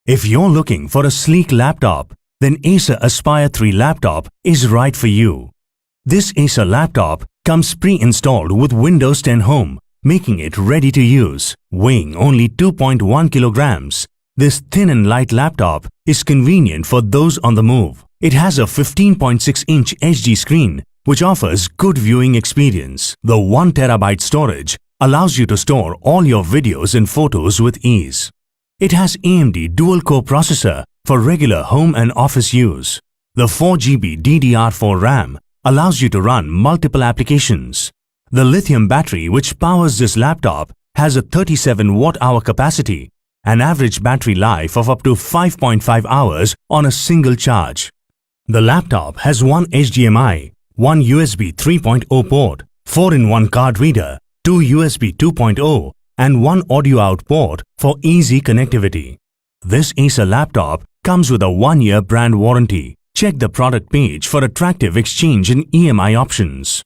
If you're looking for a sleek laptop, then Acer Aspire 3 laptop is right for you. This Acer laptop comes pre-installed with Windows 10 Home, making it ready to use. Weighing only 2.1 kilograms, this thin and light laptop is convenient for those on the move. It has a 15.6-inch HD screen which offers good viewing experience. The 1 TB storage allows you to store all your videos and photos with ease. It has AMD dual-core processor for regular home and office use. The 4GB DDR4 RAM allows you to run multiple applications. The lithium battery which powers this laptop has a 37 watt-hour capacity, an average battery life of up to 5.5 hours on a single charge. The laptop has one HDMI, one USB 3.0 port, 4-in-1 card reader, two USB 2.0 and one audio out port for easy connectivity. This Acer laptop comes with a 1-year brand warranty. Check the product page for attractive exchange and EMI options.